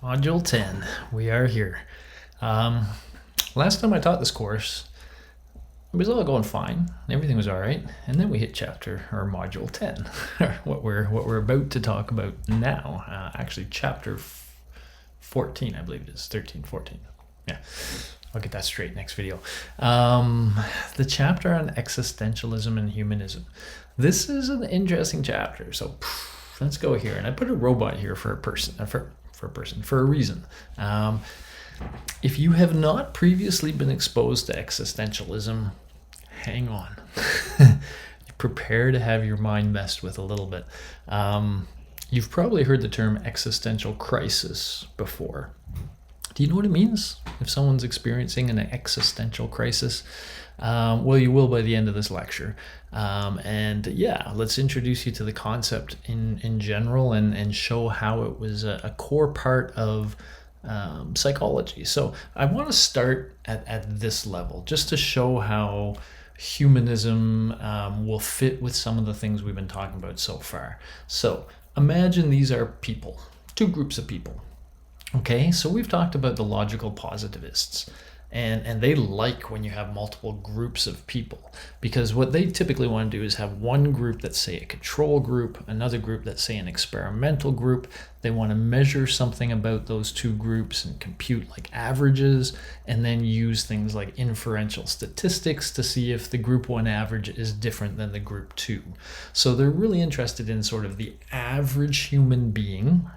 Module 10. We are here. Um, Last time I taught this course, it was all going fine. Everything was all right. And then we hit chapter or module 10, what we're about to talk about now. Actually, chapter 14, I believe it is. 13, 14. Yeah, I'll get that straight next video. The chapter on existentialism and humanism. This is an interesting chapter. So let's go here. And I put a robot here for a person, for a reason. If you have not previously been exposed to existentialism, hang on. Prepare to have your mind messed with a little bit. You've probably heard the term existential crisis before. Do you know what it means if someone's experiencing an existential crisis? Well, you will by the end of this lecture. And yeah, let's introduce you to the concept in general and show how it was a core part of psychology. So I want to start at this level just to show how humanism will fit with some of the things we've been talking about so far. So imagine these are people, two groups of people. Okay, so we've talked about the logical positivists, and they like when you have multiple groups of people, because what they typically want to do is have one group that's, say, a control group, another group that's, say, an experimental group. They want to measure something about those two groups and compute like averages, and then use things like inferential statistics to see if the group one average is different than the group two. So they're really interested in sort of the average human being,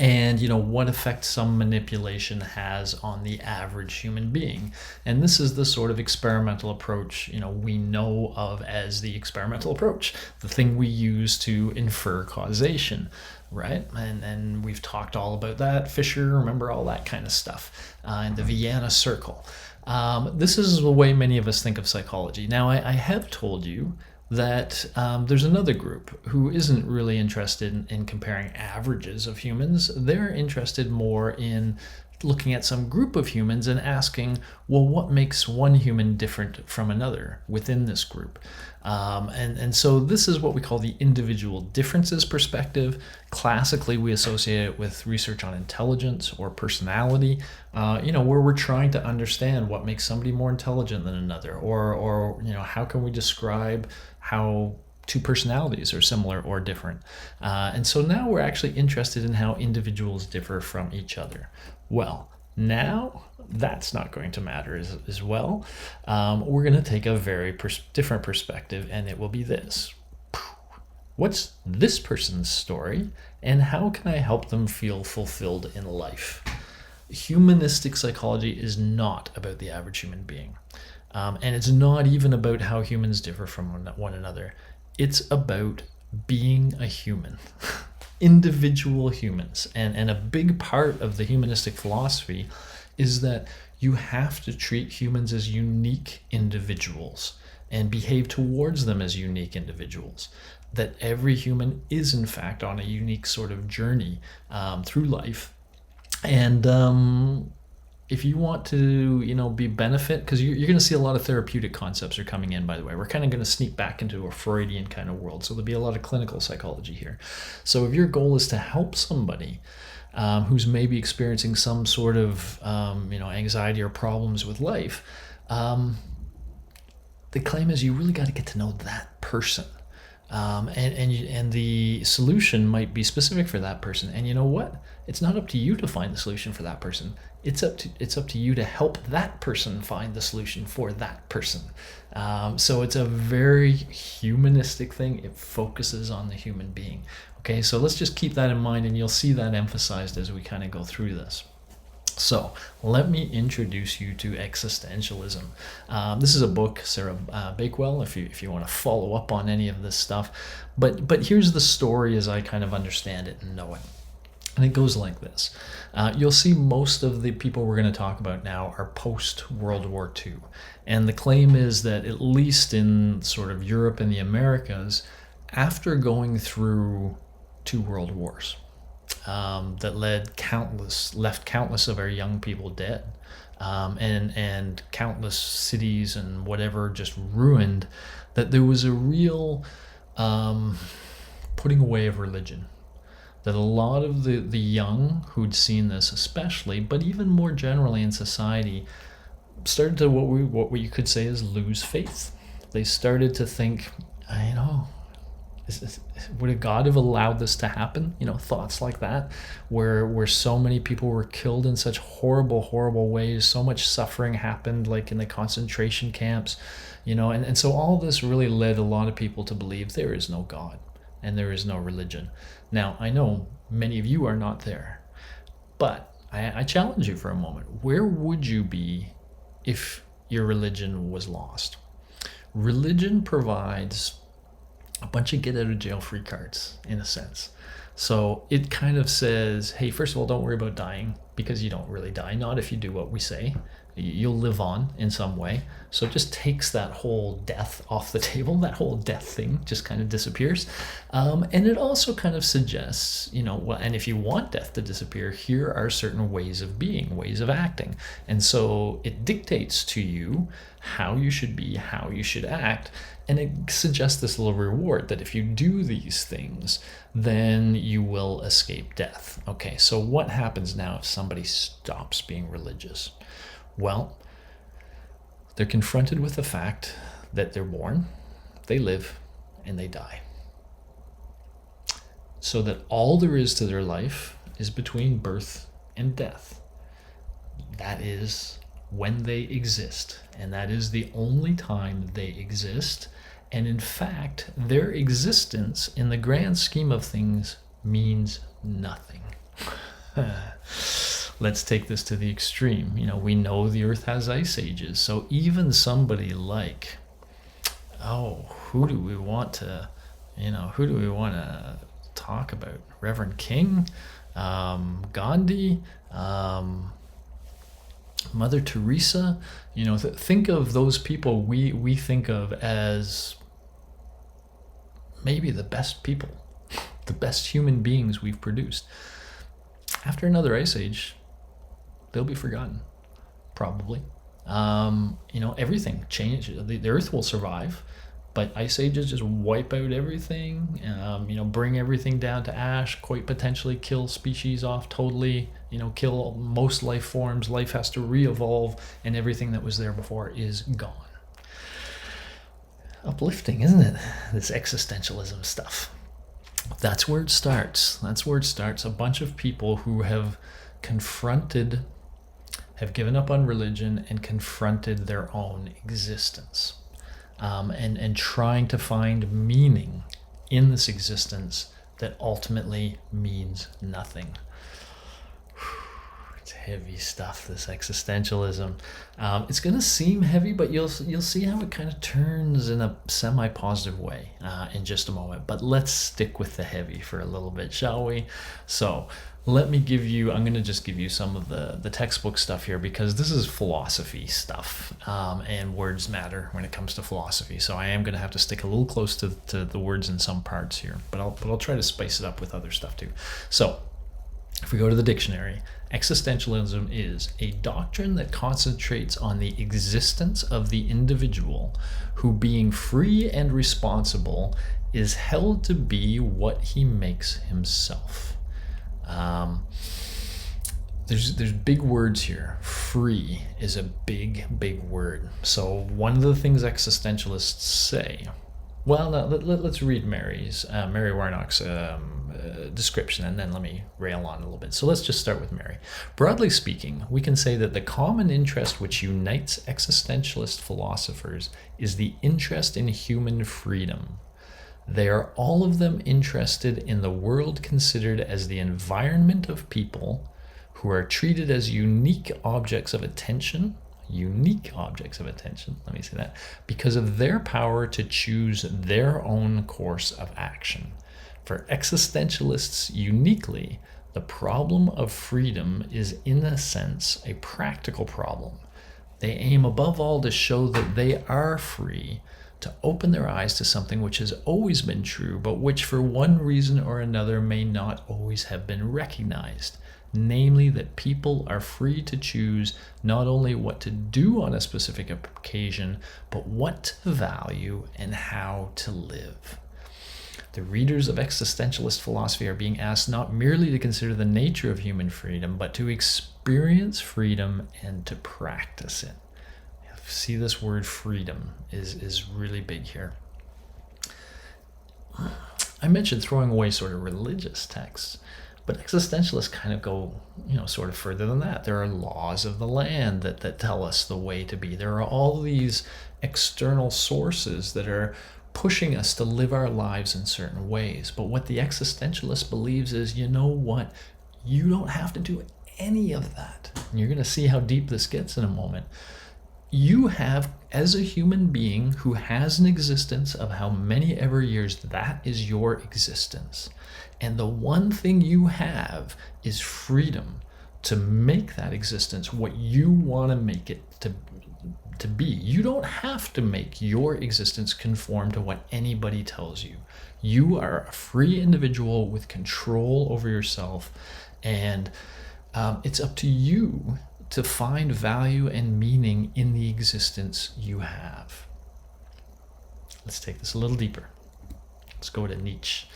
and what effect some manipulation has on the average human being. And this is the sort of experimental approach we know of as the experimental approach, the thing we use to infer causation, right? And we've talked all about that. Fisher, remember all that kind of stuff, and the Vienna circle. This is the way many of us think of psychology. Now, I have told you that there's another group who isn't really interested in comparing averages of humans. They're interested more in looking at some group of humans and asking, well, what makes one human different from another within this group? And so this is what we call the individual differences perspective. Classically, we associate it with research on intelligence or personality, where we're trying to understand what makes somebody more intelligent than another, or how can we describe how two personalities are similar or different. And so now we're actually interested in how individuals differ from each other. Well, now that's not going to matter as well. We're going to take a very different perspective, and it will be this. What's this person's story, and how can I help them feel fulfilled in life? Humanistic psychology is not about the average human being. And it's not even about how humans differ from one another. It's about being a human, individual humans. And a big part of the humanistic philosophy is that you have to treat humans as unique individuals and behave towards them as unique individuals. That every human is, in fact, on a unique sort of journey through life. And if you want to, be benefit, because you're going to see a lot of therapeutic concepts are coming in, by the way. We're kind of going to sneak back into a Freudian kind of world. So there'll be a lot of clinical psychology here. So if your goal is to help somebody who's maybe experiencing some sort of, anxiety or problems with life, the claim is you really got to get to know that person. And the solution might be specific for that person. And you know what? It's not up to you to find the solution for that person. It's up to you to help that person find the solution for that person. So it's a very humanistic thing. It focuses on the human being. Okay, so let's just keep that in mind, and you'll see that emphasized as we kind of go through this. So let me introduce you to Existentialism. This is a book, Sarah Bakewell, if you want to follow up on any of this stuff. But here's the story as I kind of understand it and know it. And it goes like this. You'll see most of the people we're going to talk about now are post-World War II. And the claim is that at least in sort of Europe and the Americas, after going through two world wars, that left countless of our young people dead, and countless cities and whatever just ruined, that there was a real putting away of religion. that a lot of the young who'd seen this especially, but even more generally in society, started to what you could say is lose faith. They started to think, would a God have allowed this to happen? Thoughts like that, where so many people were killed in such horrible ways, so much suffering happened, like in the concentration camps, and so all this really led a lot of people to believe there is no God and there is no religion. Now, I know many of you are not there, but I challenge you for a moment. Where would you be if your religion was lost? Religion provides a bunch of get out of jail free cards, in a sense. So it kind of says, hey, first of all, don't worry about dying, because you don't really die. Not if you do what we say. You'll live on in some way. So it just takes that whole death off the table. That whole death thing just kind of disappears. And it also kind of suggests, and if you want death to disappear, here are certain ways of being, ways of acting. And so it dictates to you how you should be, how you should act. And it suggests this little reward that if you do these things, then you will escape death. Okay, so what happens now if somebody stops being religious? Well, they're confronted with the fact that they're born, they live, and they die. So that all there is to their life is between birth and death. That is when they exist, and that is the only time they exist. And in fact, their existence in the grand scheme of things means nothing. Let's take this to the extreme. We know the earth has ice ages. So even somebody like, who do we want to talk about? Reverend King, Gandhi, Mother Teresa. Think of those people we think of as maybe the best people, the best human beings we've produced. After another ice age, they'll be forgotten, probably. Everything changes. The earth will survive, but ice ages just wipe out everything, bring everything down to ash, quite potentially kill species off totally, kill most life forms. Life has to re-evolve, and everything that was there before is gone. Uplifting, isn't it? This existentialism stuff. That's where it starts. A bunch of people who have given up on religion and confronted their own existence, and trying to find meaning in this existence that ultimately means nothing. It's heavy stuff, this existentialism. It's going to seem heavy, but you'll see how it kind of turns in a semi-positive way in just a moment. But let's stick with the heavy for a little bit, shall we? So I'm going to just give you some of the textbook stuff here, because this is philosophy stuff, and words matter when it comes to philosophy. So I am going to have to stick a little close to the words in some parts here, but I'll try to spice it up with other stuff too. So if we go to the dictionary, existentialism is a doctrine that concentrates on the existence of the individual who, being free and responsible, is held to be what he makes himself. There's big words here. Free is a big word. So one of the things existentialists say, let's read Mary Warnock's description, and then let me rail on a little bit. So let's just start with Mary. Broadly speaking, we can say that the common interest which unites existentialist philosophers is the interest in human freedom. They are all of them interested in the world considered as the environment of people who are treated as unique objects of attention, let me say that, because of their power to choose their own course of action. For existentialists uniquely, the problem of freedom is in a sense a practical problem. They aim above all to show that they are free, to open their eyes to something which has always been true, but which for one reason or another may not always have been recognized. Namely, that people are free to choose not only what to do on a specific occasion, but what to value and how to live. The readers of existentialist philosophy are being asked not merely to consider the nature of human freedom, but to experience freedom and to practice it. See, this word freedom is really big here. I mentioned throwing away sort of religious texts, but existentialists kind of go, sort of further than that. There are laws of the land that tell us the way to be. There are all these external sources that are pushing us to live our lives in certain ways. But what the existentialist believes is, you know what? You don't have to do any of that. And you're going to see how deep this gets in a moment. You have, as a human being who has an existence of how many ever years, that is your existence. And the one thing you have is freedom to make that existence what you want to make it to be. You don't have to make your existence conform to what anybody tells you. You are a free individual with control over yourself, and it's up to you to find value and meaning in the existence you have. Let's take this a little deeper. Let's go to Nietzsche.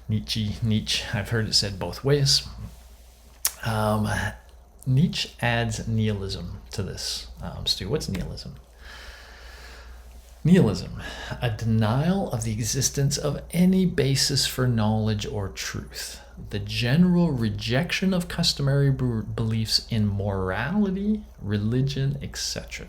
Nietzsche. I've heard it said both ways. Nietzsche adds nihilism to this. Stu, what's nihilism? Nihilism, a denial of the existence of any basis for knowledge or truth. The general rejection of customary beliefs in morality, religion, etc.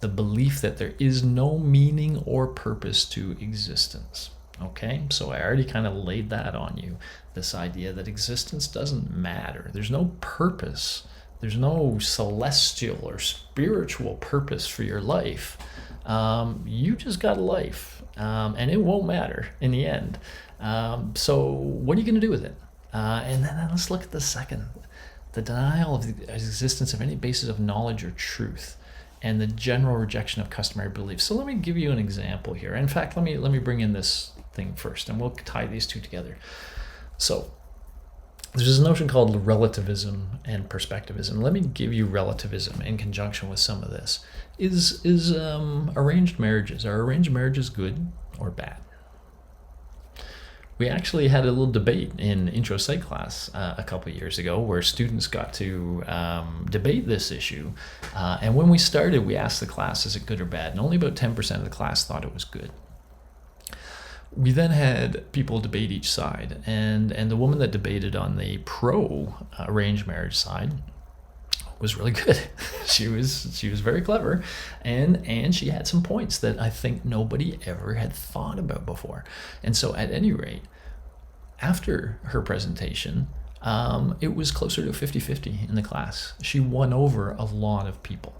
The belief that there is no meaning or purpose to existence. Okay, so I already kind of laid that on you. This idea that existence doesn't matter. There's no purpose. There's no celestial or spiritual purpose for your life. You just got a life, and it won't matter in the end. So what are you going to do with it? And then let's look at the second. The denial of the existence of any basis of knowledge or truth, and the general rejection of customary beliefs. So let me give you an example here. In fact, let me bring in this thing first, and we'll tie these two together. So there's this notion called relativism and perspectivism. Let me give you relativism in conjunction with some of this. Is arranged marriages, are arranged marriages good or bad? We actually had a little debate in intro psych class a couple of years ago where students got to debate this issue. And when we started, we asked the class, is it good or bad? And only about 10% of the class thought it was good. We then had people debate each side, and the woman that debated on the pro arranged marriage side was really good. She was very clever, and she had some points that I think nobody ever had thought about before. And so at any rate, after her presentation, it was closer to 50-50 in the class. She won over a lot of people.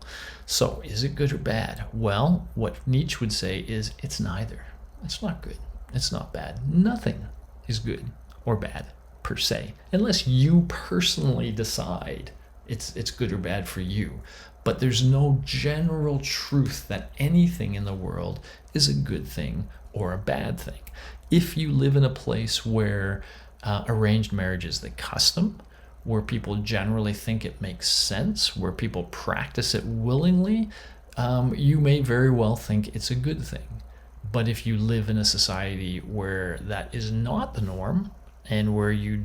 So is it good or bad? Well, what Nietzsche would say is it's neither. It's not good. It's not bad. Nothing is good or bad per se, unless you personally decide it's good or bad for you. But there's no general truth that anything in the world is a good thing or a bad thing. If you live in a place where arranged marriage is the custom, where people generally think it makes sense, where people practice it willingly, you may very well think it's a good thing. But if you live in a society where that is not the norm, and where you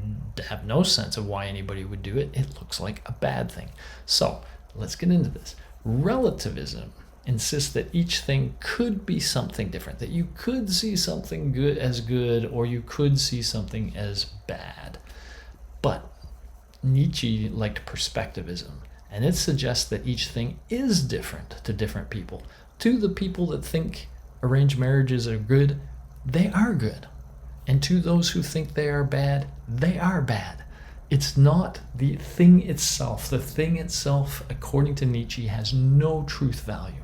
have no sense of why anybody would do it, it looks like a bad thing. So let's get into this. Relativism insists that each thing could be something different, that you could see something good, or you could see something as bad. But Nietzsche liked perspectivism, and it suggests that each thing is different to different people. To the people that think arranged marriages are good, they are good. And to those who think they are bad, they are bad. It's not the thing itself. The thing itself, according to Nietzsche, has no truth value,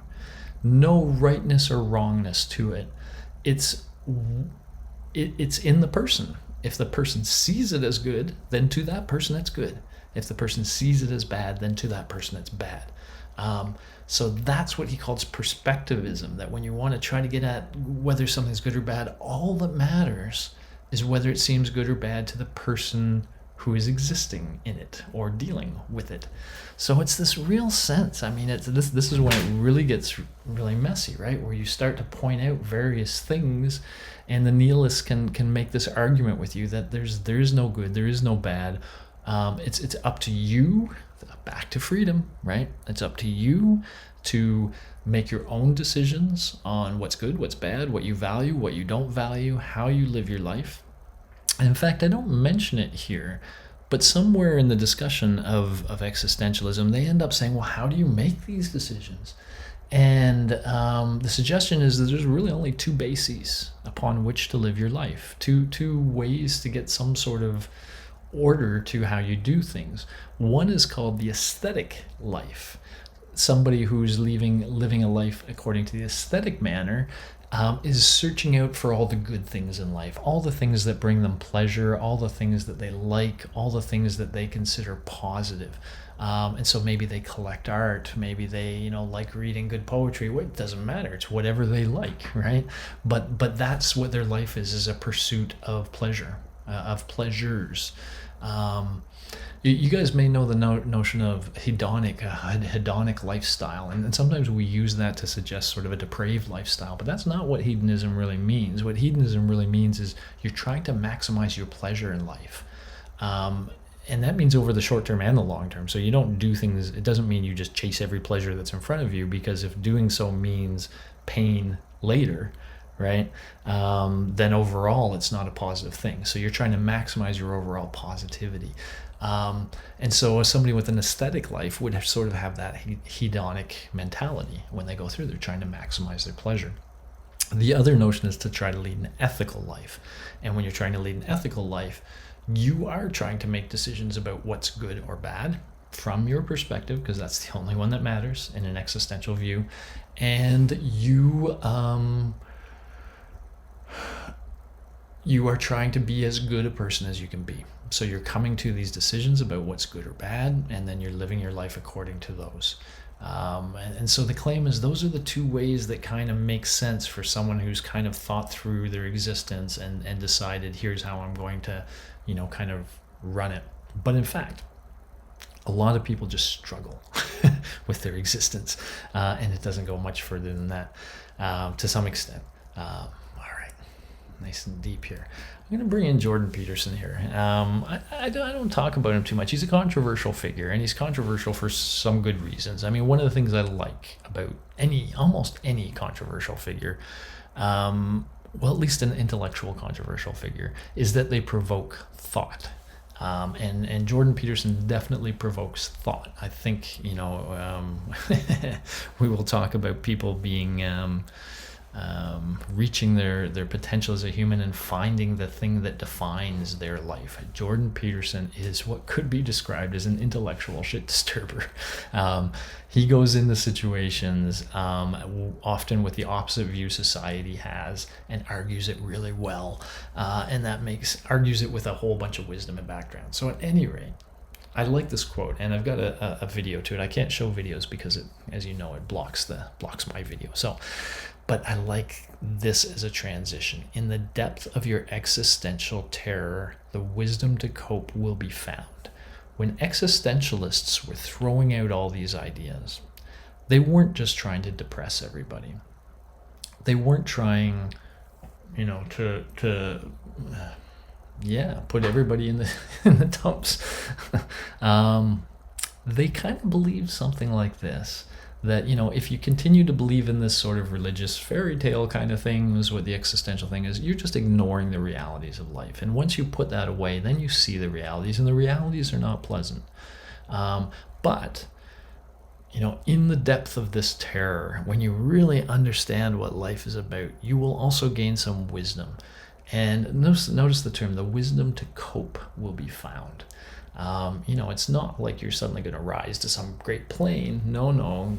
no rightness or wrongness to it. It's in the person. If the person sees it as good, then to that person it's good. If the person sees it as bad, then to that person it's bad. So that's what he calls perspectivism, that when you want to try to get at whether something's good or bad, all that matters is whether it seems good or bad to the person who is existing in it or dealing with it. So it's this real sense. I mean, this is when it really gets really messy, right? Where you start to point out various things, and the nihilists can make this argument with you that there is no good, there is no bad. It's up to you, back to freedom, right? It's up to you to make your own decisions on what's good, what's bad, what you value, what you don't value, how you live your life. And in fact, I don't mention it here, but somewhere in the discussion of existentialism, they end up saying, well, how do you make these decisions? And the suggestion is that there's really only two bases upon which to live your life, two ways to get some sort of order to how you do things. One is called the aesthetic life. Somebody who's living a life according to the aesthetic manner is searching out for all the good things in life, all the things that bring them pleasure, all the things that they like, all the things that they consider positive. And so maybe they collect art, maybe they like reading good poetry. It doesn't matter, it's whatever they like, right? But that's what their life is a pursuit of pleasure, of pleasures. You guys may know the notion of hedonic lifestyle, and sometimes we use that to suggest sort of a depraved lifestyle, but that's not what hedonism really means. What hedonism really means is you're trying to maximize your pleasure in life. And that means over the short term and the long term. So you don't do things, it doesn't mean you just chase every pleasure that's in front of you, because if doing so means pain later, right, then overall it's not a positive thing. So you're trying to maximize your overall positivity. And so somebody with an aesthetic life would sort of have that hedonic mentality when they go through. They're trying to maximize their pleasure. The other notion is to try to lead an ethical life. And when you're trying to lead an ethical life, you are trying to make decisions about what's good or bad from your perspective, because that's the only one that matters in an existential view. And you are trying to be as good a person as you can be. So you're coming to these decisions about what's good or bad, and then you're living your life according to those. And so the claim is those are the two ways that kind of make sense for someone who's kind of thought through their existence and decided, here's how I'm going to, kind of run it. But in fact, a lot of people just struggle with their existence, and it doesn't go much further than that to some extent. All right, nice and deep here. I'm going to bring in Jordan Peterson here. I don't talk about him too much. He's a controversial figure, and he's controversial for some good reasons. I mean, one of the things I like about almost any controversial figure, well, at least an intellectual controversial figure, is that they provoke thought. And Jordan Peterson definitely provokes thought. I think, we will talk about people being reaching their potential as a human and finding the thing that defines their life. Jordan Peterson is what could be described as an intellectual shit disturber. He goes into situations often with the opposite view society has and argues it really well, and argues it with a whole bunch of wisdom and background. So at any rate, I like this quote, and I've got a video to it. I can't show videos because it, as you know, it blocks my video. But I like this as a transition. In the depth of your existential terror, the wisdom to cope will be found. When existentialists were throwing out all these ideas, they weren't just trying to depress everybody. They weren't trying, to put everybody in the dumps. They kind of believed something like this. That, if you continue to believe in this sort of religious fairy tale kind of thing, is what the existential thing is, you're just ignoring the realities of life. And once you put that away, then you see the realities, and the realities are not pleasant. But, in the depth of this terror, when you really understand what life is about, you will also gain some wisdom. And notice the term, the wisdom to cope will be found. It's not like you're suddenly going to rise to some great plane. No.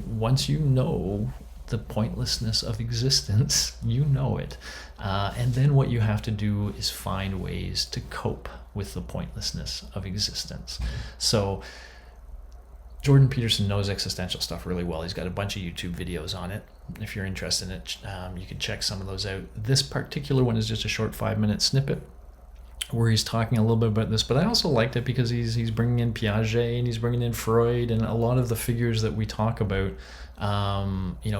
Once you know the pointlessness of existence, you know it. And then what you have to do is find ways to cope with the pointlessness of existence. So Jordan Peterson knows existential stuff really well. He's got a bunch of YouTube videos on it. If you're interested in it, you can check some of those out. This particular one is just a short 5-minute snippet where he's talking a little bit about this, but I also liked it because he's bringing in Piaget and he's bringing in Freud and a lot of the figures that we talk about.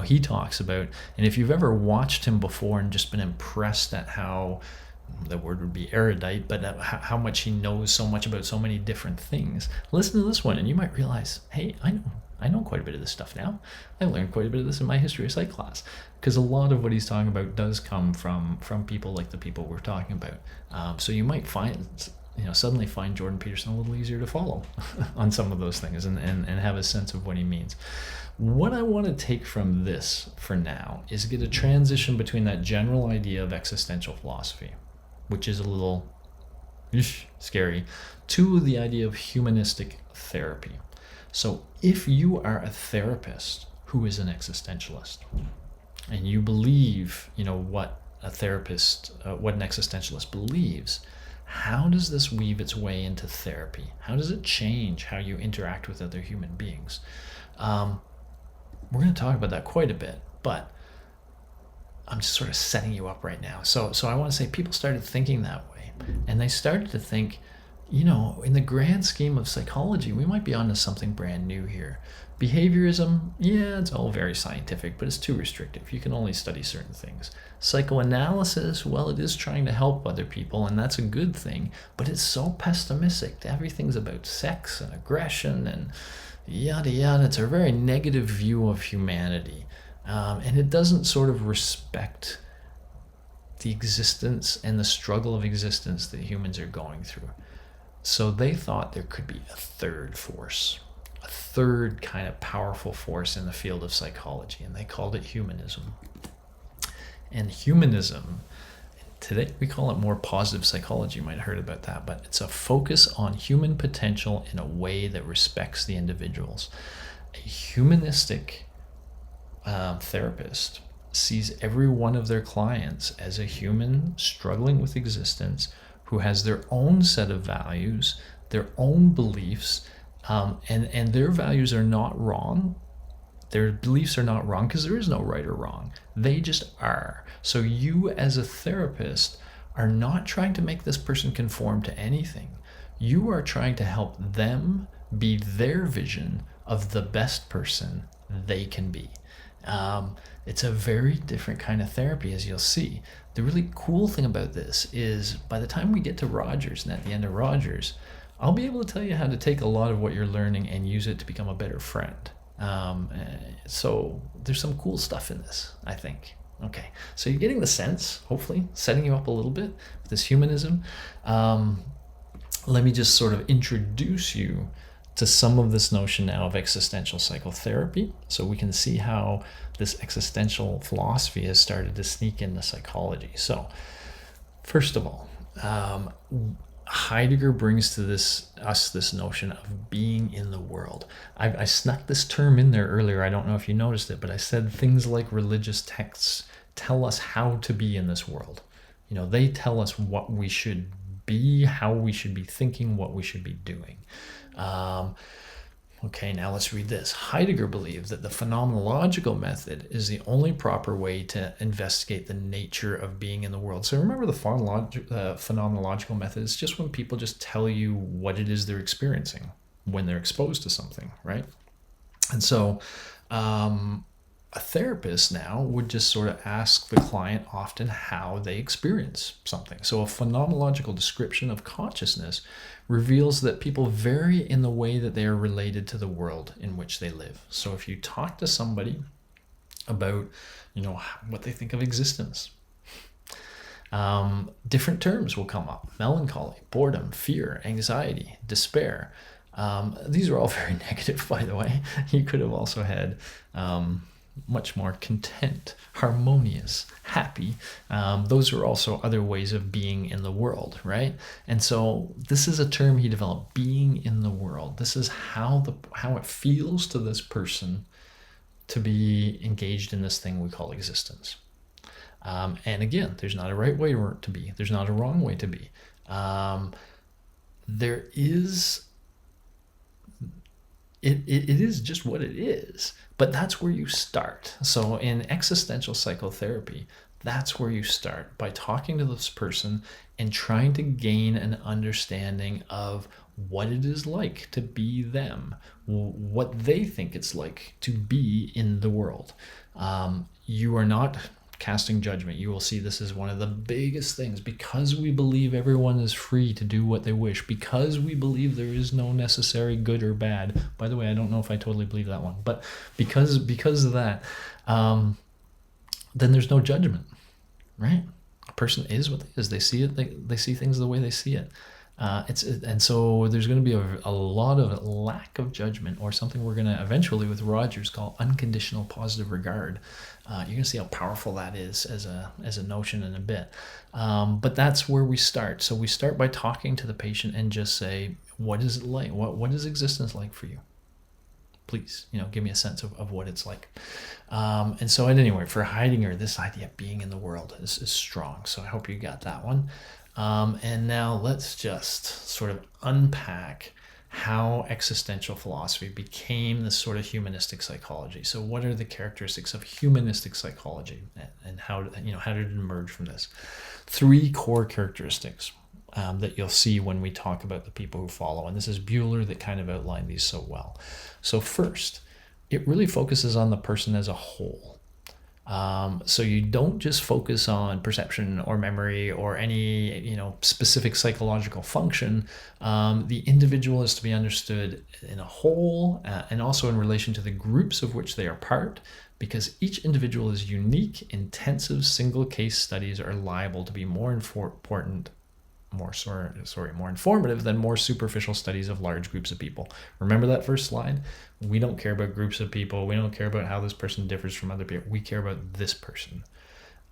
He talks about, and if you've ever watched him before and just been impressed at how, the word would be erudite, but how much he knows so much about so many different things, listen to this one and you might realize, hey, I know quite a bit of this stuff now. I learned quite a bit of this in my history of psych class, because a lot of what he's talking about does come from people like the people we're talking about. So you might suddenly find Jordan Peterson a little easier to follow on some of those things and have a sense of what he means. What I want to take from this for now is get a transition between that general idea of existential philosophy, which is a little scary, to the idea of humanistic therapy. So if you are a therapist who is an existentialist and you believe, what an existentialist believes, how does this weave its way into therapy? How does it change how you interact with other human beings? We're going to talk about that quite a bit, but I'm just sort of setting you up right now. So I want to say people started thinking that way, and they started to think, in the grand scheme of psychology, we might be onto something brand new here. Behaviorism, yeah, it's all very scientific, but it's too restrictive. You can only study certain things. Psychoanalysis, well, it is trying to help other people, and that's a good thing, but it's so pessimistic. Everything's about sex and aggression and yada yada. It's a very negative view of humanity, and it doesn't sort of respect the existence and the struggle of existence that humans are going through. So they thought there could be a third force, a third kind of powerful force in the field of psychology, and they called it humanism. And humanism, today we call it more positive psychology. You might have heard about that, but it's a focus on human potential in a way that respects the individuals. A humanistic therapist sees every one of their clients as a human struggling with existence, who has their own set of values, their own beliefs, and their values are not wrong. Their beliefs are not wrong because there is no right or wrong. They just are. So you as a therapist are not trying to make this person conform to anything. You are trying to help them be their vision of the best person they can be. It's a very different kind of therapy, as you'll see. The really cool thing about this is by the time we get to Rogers, and at the end of Rogers, I'll be able to tell you how to take a lot of what you're learning and use it to become a better friend. So there's some cool stuff in this, I think. Okay, so you're getting the sense, hopefully, setting you up a little bit with this humanism. Let me just sort of introduce you to some of this notion now of existential psychotherapy, so we can see how this existential philosophy has started to sneak into psychology. So, first of all, Heidegger brings to us this notion of being in the world. I snuck this term in there earlier. I don't know if you noticed it, but I said things like religious texts tell us how to be in this world. They tell us what we should be, how we should be thinking, what we should be doing. Okay, now let's read this. Heidegger believed that the phenomenological method is the only proper way to investigate the nature of being in the world. So remember the phenomenological method is just when people just tell you what it is they're experiencing when they're exposed to something, right? And so a therapist now would just sort of ask the client often how they experience something. So a phenomenological description of consciousness reveals that people vary in the way that they are related to the world in which they live. So if you talk to somebody about, what they think of existence, different terms will come up: melancholy, boredom, fear, anxiety, despair. These are all very negative, by the way. You could have also had much more content, harmonious, happy. Those are also other ways of being in the world, right? And so this is a term he developed: being in the world. This is how it feels to this person to be engaged in this thing we call existence. And again, there's not a right way to be. There's not a wrong way to be. There is. It is just what it is, but that's where you start. So in existential psychotherapy, That's where you start, by talking to this person and trying to gain an understanding of what it is like to be them, what they think it's like to be in the world. You are not casting judgment. You will see this is one of the biggest things, because we believe everyone is free to do what they wish, because we believe there is no necessary good or bad. By the way, I don't know if I totally believe that one, but because of that, then there's no judgment, right? A person is what they is. They see it. They see things the way they see it. And so there's going to be a lot of lack of judgment, or something we're going to eventually with Rogers call unconditional positive regard. You're going to see how powerful that is as a notion in a bit. But that's where we start. So we start by talking to the patient and just say, what is it like? What is existence like for you? Please, give me a sense of what it's like. And so at any rate, for Heidegger, this idea of being in the world is strong. So I hope you got that one. And now let's just sort of unpack how existential philosophy became this sort of humanistic psychology. So what are the characteristics of humanistic psychology, and how did it emerge from this? 3 core characteristics that you'll see when we talk about the people who follow. And this is Buehler that kind of outlined these so well. So first, it really focuses on the person as a whole. So you don't just focus on perception or memory or any specific psychological function. The individual is to be understood in a whole, and also in relation to the groups of which they are part, because each individual is unique. Intensive single case studies are liable to be more informative than more superficial studies of large groups of people. Remember that first slide? We don't care about groups of people. We don't care about how this person differs from other people. We care about this person.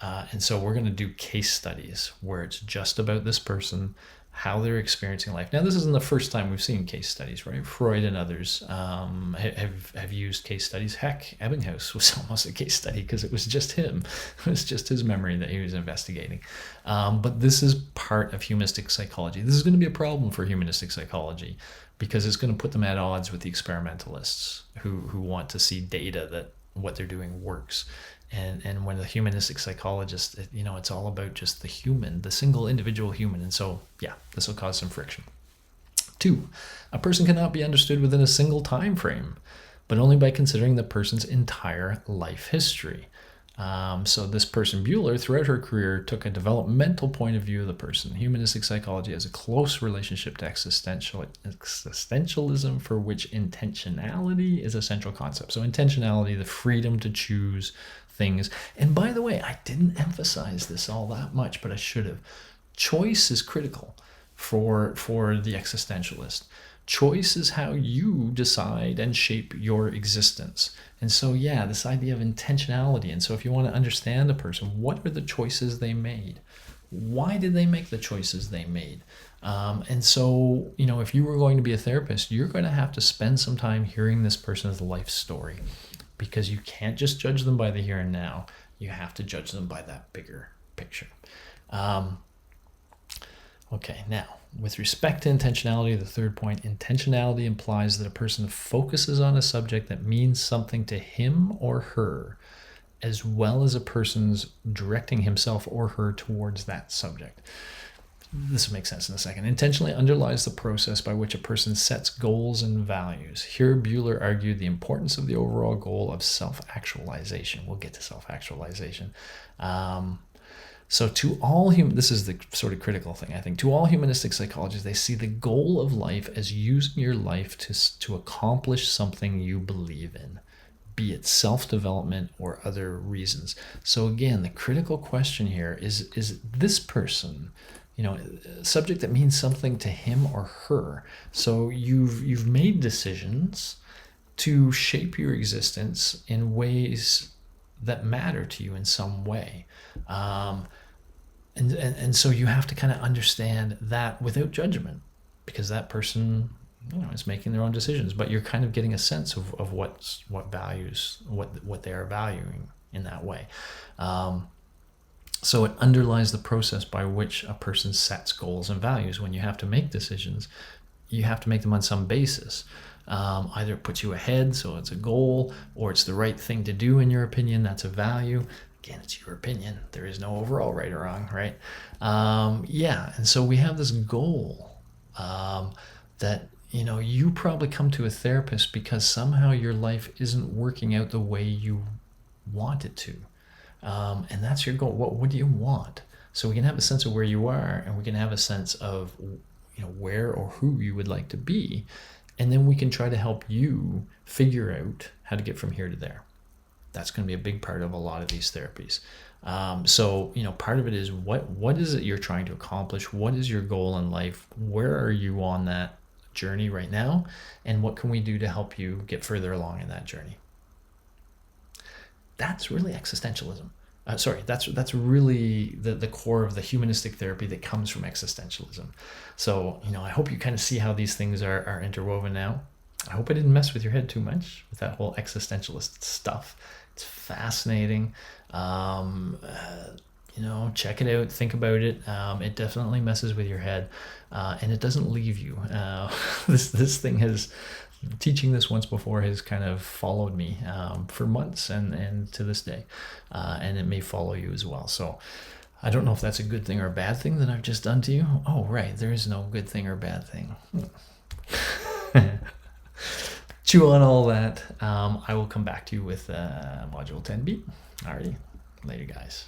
And so we're going to do case studies where it's just about this person, how they're experiencing life. Now, this isn't the first time we've seen case studies, right? Freud and others have used case studies. Heck, Ebbinghaus was almost a case study, because it was just him. It was just his memory that he was investigating. But this is part of humanistic psychology. This is going to be a problem for humanistic psychology, because it's going to put them at odds with the experimentalists who want to see data that what they're doing works. And when the humanistic psychologist, it's all about just the human, the single individual human. And so, this will cause some friction. 2, a person cannot be understood within a single time frame, but only by considering the person's entire life history. So this person, Buehler, throughout her career, took a developmental point of view of the person. Humanistic psychology has a close relationship to existentialism, for which intentionality is a central concept. So intentionality, the freedom to choose things. And by the way, I didn't emphasize this all that much, but I should have. Choice is critical for the existentialist. Choice is how you decide and shape your existence. And so, this idea of intentionality. And so if you want to understand a person, what are the choices they made? Why did they make the choices they made? And so, if you were going to be a therapist, you're going to have to spend some time hearing this person's life story, because you can't just judge them by the here and now. You have to judge them by that bigger picture. Okay, now, with respect to intentionality, the third point, intentionality implies that a person focuses on a subject that means something to him or her, as well as a person's directing himself or her towards that subject. This will make sense in a second. Intentionally underlies the process by which a person sets goals and values. Here, Buehler argued the importance of the overall goal of self-actualization. We'll get to self-actualization. So to all this is the sort of critical thing, I think. To all humanistic psychologists, they see the goal of life as using your life to accomplish something you believe in, be it self-development or other reasons. So again, the critical question here is this person, a subject that means something to him or her. So you've made decisions to shape your existence in ways that matter to you in some way. And so you have to kind of understand that without judgment, because that person, is making their own decisions, but you're kind of getting a sense of what values, what they are valuing in that way. So it underlies the process by which a person sets goals and values. When you have to make decisions, you have to make them on some basis. Either it puts you ahead, so it's a goal, or it's the right thing to do in your opinion, that's a value. Again, it's your opinion. There is no overall right or wrong, right? Yeah, and so we have this goal that you probably come to a therapist because somehow your life isn't working out the way you want it to. And that's your goal. What do you want? So we can have a sense of where you are, and we can have a sense of where or who you would like to be, and then we can try to help you figure out how to get from here to there. That's going to be a big part of a lot of these therapies. So part of it is what is it you're trying to accomplish? What is your goal in life? Where are you on that journey right now? And what can we do to help you get further along in that journey? That's really existentialism. That's really the core of the humanistic therapy that comes from existentialism. So, I hope you kind of see how these things are interwoven now. I hope I didn't mess with your head too much with that whole existentialist stuff. It's fascinating. Check it out, think about it. It definitely messes with your head, and it doesn't leave you. This thing has, teaching this once before has kind of followed me for months and to this day, and it may follow you as well. So I don't know if that's a good thing or a bad thing that I've just done to you. Oh, right, there is no good thing or bad thing. Chew on all that. I will come back to you with Module 10B. Alrighty, later guys.